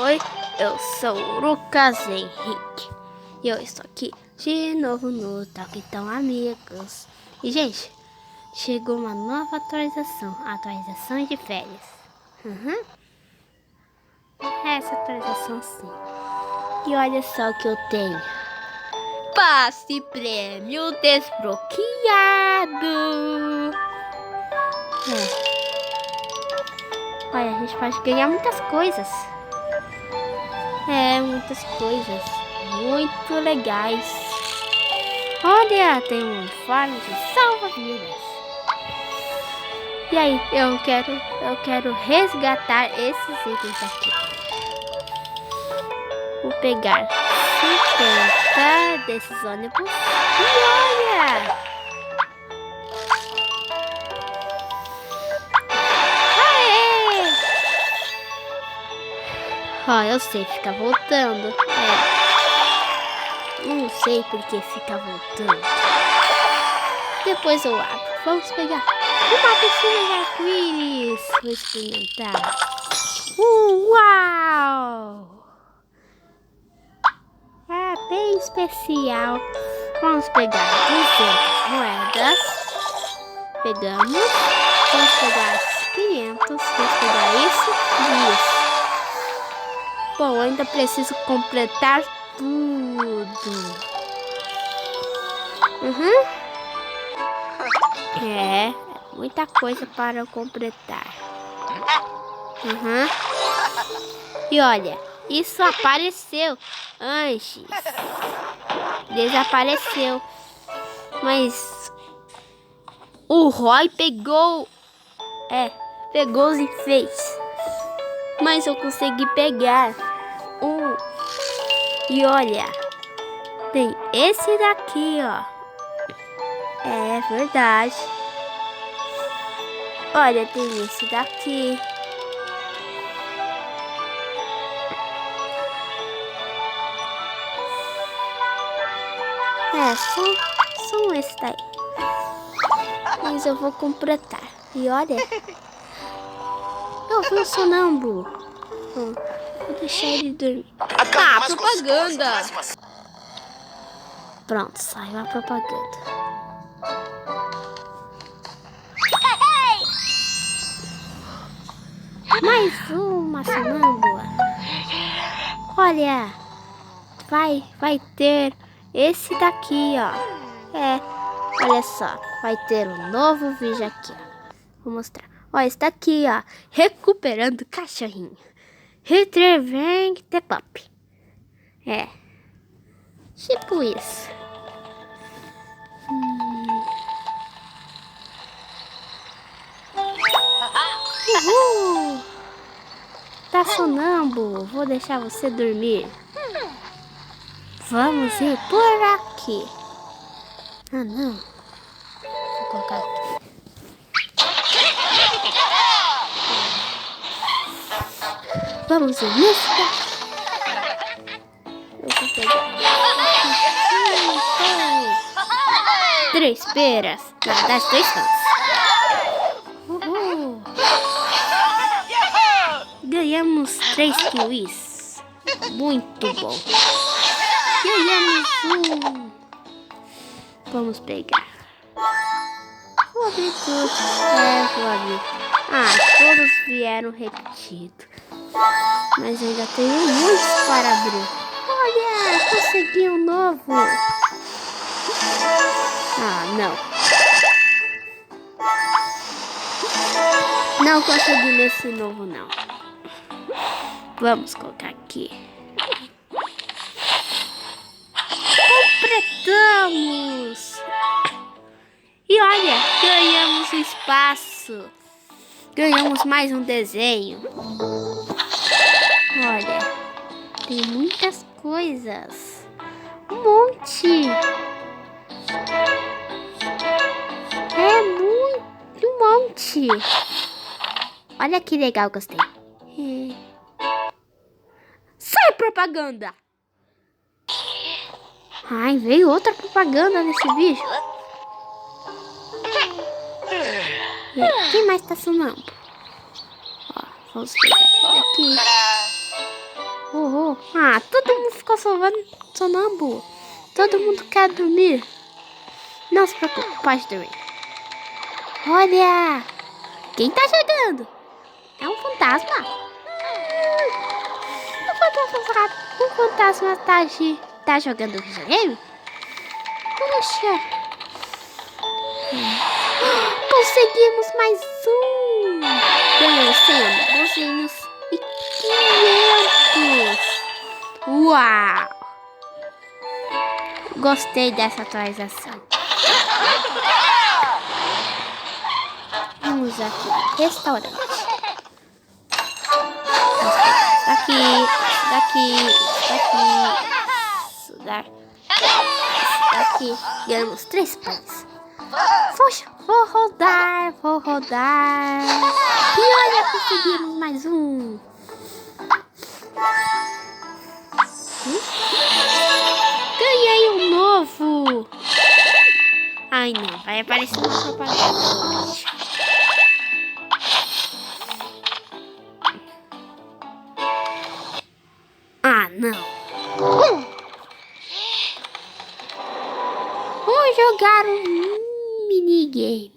Oi, eu sou o Lucas Henrique e eu estou aqui de novo no Talkitão Amigos. E gente, chegou uma nova atualização de férias. Essa atualização sim. E olha só o que eu tenho. Passe prêmio desbloqueado. Olha, a gente pode ganhar muitas coisas. Muitas coisas muito legais. Olha, tem um uniforme de salva-vidas. E aí, eu quero resgatar esses itens aqui. Vou pegar 50 desses ônibus. E olha! Ó, eu sei, fica voltando. Não sei por que fica voltando. Depois eu abro. Vamos pegar uma piscina de arco-íris. Vou experimentar. Uau! É bem especial. Vamos pegar 200 moedas. Pegamos. Vamos pegar 500. Vamos pegar isso e isso. Bom, ainda preciso completar tudo. É muita coisa para eu completar. E olha, isso apareceu antes. Desapareceu. Mas o Roy pegou os enfeites. Mas eu consegui pegar um. E olha, tem esse daqui, ó. É verdade. Olha, tem esse daqui. Só esse daí. Mas eu vou completar. E olha, eu vi o sonâmbulo. Vou deixar ele dormir. Propaganda! Pronto, saiu a propaganda. Mais uma sonâmbula. Olha, vai ter esse daqui, ó. Olha só, vai ter um novo vídeo aqui, ó. Vou mostrar. Ó, esse daqui, ó. Recuperando o cachorrinho. Retrieving the pup. Tipo isso. Uhul! Tá sonâmbulo. Vou deixar você dormir. Vamos ir por aqui. Ah, não. Vou colocar aqui. Vamos ir nesse daqui. Eu vou pegar 3 peras. Na verdade, 3 rãs. Uhul. Ganhamos 3 kiwis. Muito bom. Ganhamos um. Vamos pegar. Vou abrir tudo. Vou abrir. Todos vieram repetidos. Mas ainda tenho muitos para abrir. Olha, consegui um novo. Não. Não consegui nesse novo, não. Vamos colocar aqui. Completamos! E olha, ganhamos espaço. Ganhamos mais um desenho. Olha, tem muitas coisas. Um monte. Um monte. Olha que legal, gostei. Sai, propaganda! Veio outra propaganda nesse vídeo. Quem mais tá sonando? Vamos pegar esse daqui. Ah, todo mundo ficou sonâmbulo. Todo mundo quer dormir. Não se preocupe, pode dormir. Olha! Quem tá chegando? É um fantasma. O fantasma tá jogando videogame? Puxa! Conseguimos mais um! Ganhamos 100 bonzinhos e 500! Uau! Gostei dessa atualização. Vamos aqui, restaurante. Isso daqui. Ganhamos 3 pães. Puxa, vou rodar. E olha, conseguimos mais um. Ganhei um novo. Ai, não, vai aparecer uma propaganda. Ah, não. Vou jogar um minigame.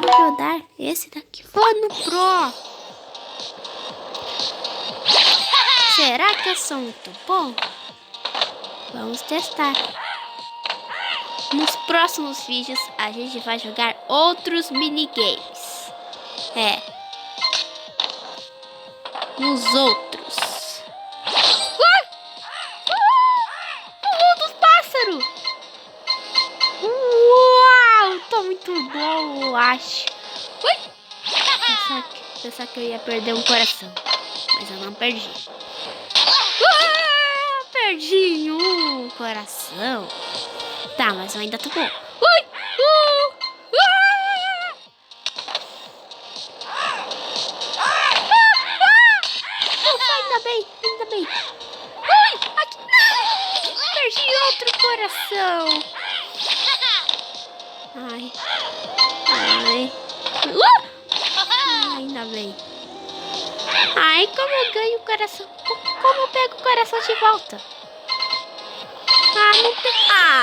Vou rodar esse daqui. Vou no Pro. Será que eu sou muito bom? Vamos testar. Nos próximos vídeos a gente vai jogar outros minigames. Nos outros. O dos pássaros. Uau, tô muito bom, eu acho. Pensar que eu ia perder um coração, mas eu não perdi. Perdi um coração. Tá, mas eu ainda tô bom. Ainda bem. Aqui. Perdi outro coração. Ai. Ainda bem. Ai, como eu ganho o coração? Como eu pego o coração de volta?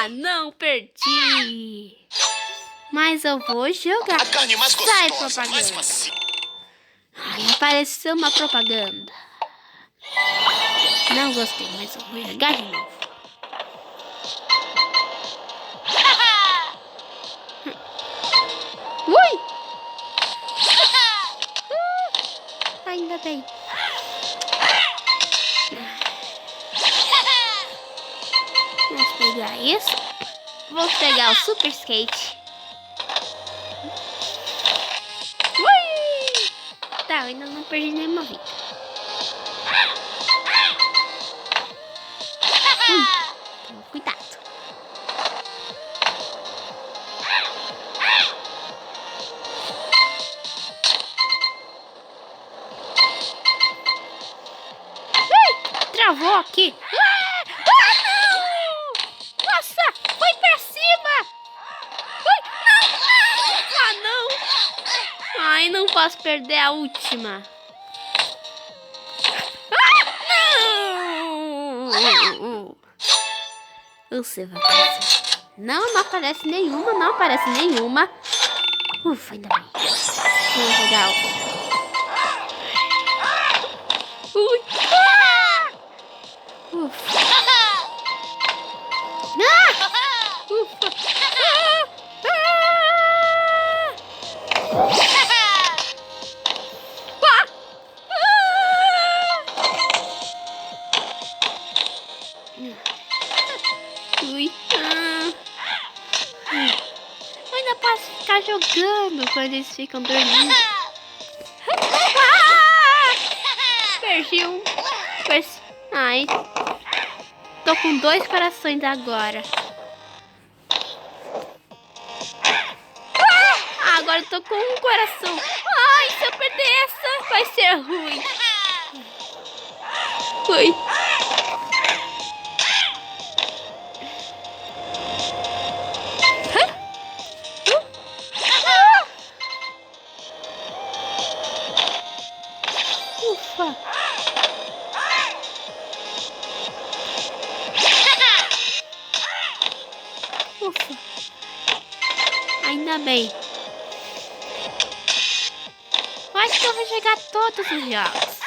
Não perdi. Mas eu vou jogar. A carne mais Sai, gostosa, propaganda. mais macia. Ai, apareceu uma propaganda. Não gostei, mas eu vou jogar de novo. Ui! Ainda bem. Vamos pegar isso. Vou pegar o super skate. Ui! Tá, eu ainda não perdi nenhuma vida. Cuidado. Travou aqui. Não! Nossa, foi pra cima. Não. Ai, não posso perder a última. Não. Você vai aparecer. Não aparece nenhuma. Ufa, ainda bem. Vamos jogar Ufa. Eu ainda posso ficar jogando quando eles ficam dormindo. Perdi um. Ai. Tô com 2 corações agora. Agora eu tô com um coração. Ai, se eu perder essa, vai ser ruim. Ui. Ufa. Ufa. Ainda bem. Eu acho que eu vou jogar todos os jogos.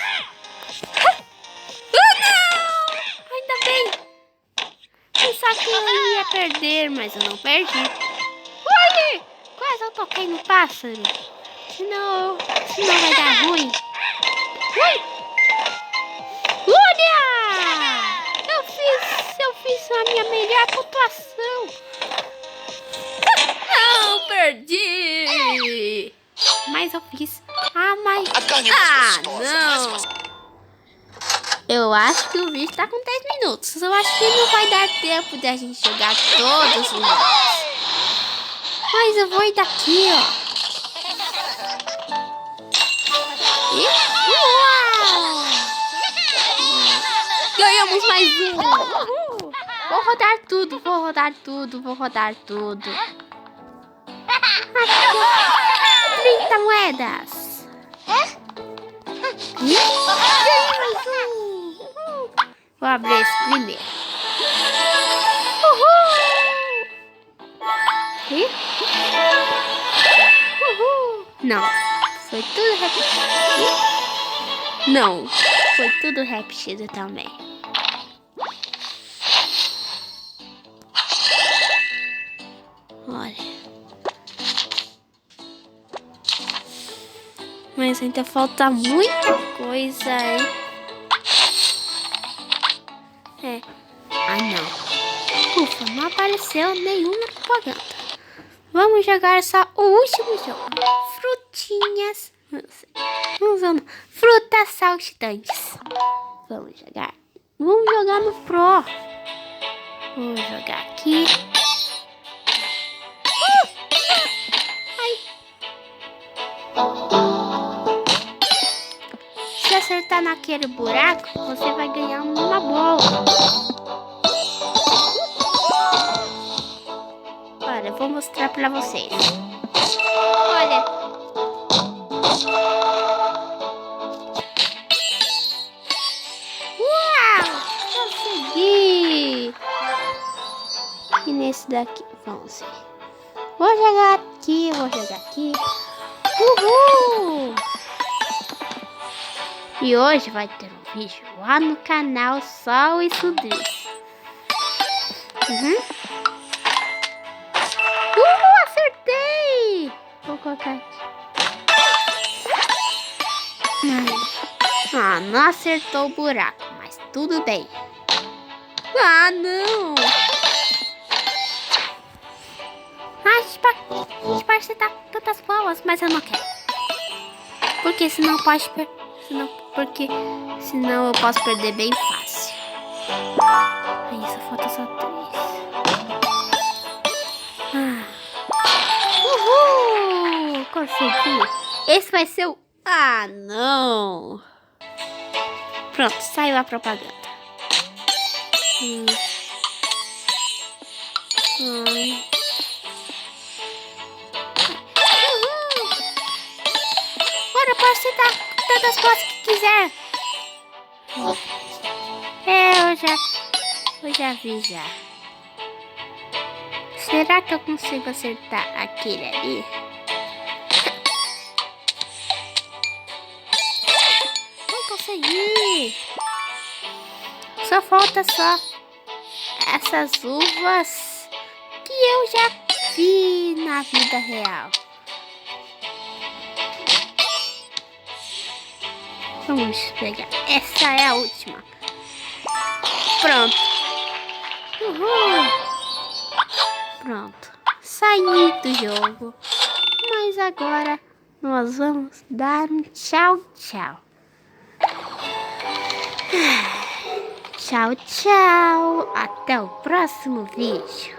Não! Ainda bem. Pensava que eu ia perder, mas eu não perdi. Olha! Quase eu toquei no pássaro. Senão vai dar ruim. Olha! Eu fiz a minha melhor pontuação. Não, perdi. Mas eu fiz. Não. Eu acho que o vídeo tá com 10 minutos. Eu acho que não vai dar tempo de a gente jogar todos os jogos. Mas eu vou ir daqui, ó. Uau! Ganhamos mais um. Uhul. Vou rodar tudo. 30 moedas. Ganhei mais um. Vou abrir esse primeiro. Não, foi tudo repetido. Não, foi tudo repetido também. Olha. Mas ainda falta muita coisa, hein? Não. Ufa, não apareceu nenhuma propaganda. Vamos jogar só o último jogo. Frutinhas. Frutas saltitantes. Vamos jogar no Pro. Vamos jogar aqui. Se acertar naquele buraco, você vai ganhar uma bola. Olha, eu vou mostrar pra vocês. Olha. Uau! Consegui! E nesse daqui, vamos ver. Vou jogar aqui. Uhul! E hoje vai ter um vídeo lá no canal Sol e Sudris. Acertei! Vou colocar aqui. Não acertou o buraco, mas tudo bem. Não! A gente pode acertar tantas bolas, mas eu não quero. Porque senão eu posso perder bem fácil. Aí só falta só 3. Uhul! Consegui. Esse vai ser o... não! Pronto, saiu a propaganda. Agora eu posso dar tantas bolas que quiser. Eu já vi já. Será que eu consigo acertar aquele ali? Não consegui. Só falta essas uvas que eu já vi na vida real. Vamos pegar. Essa é a última. Pronto. Uhul. Pronto. Saí do jogo. Mas agora nós vamos dar um tchau, tchau. Tchau, tchau. Até o próximo vídeo.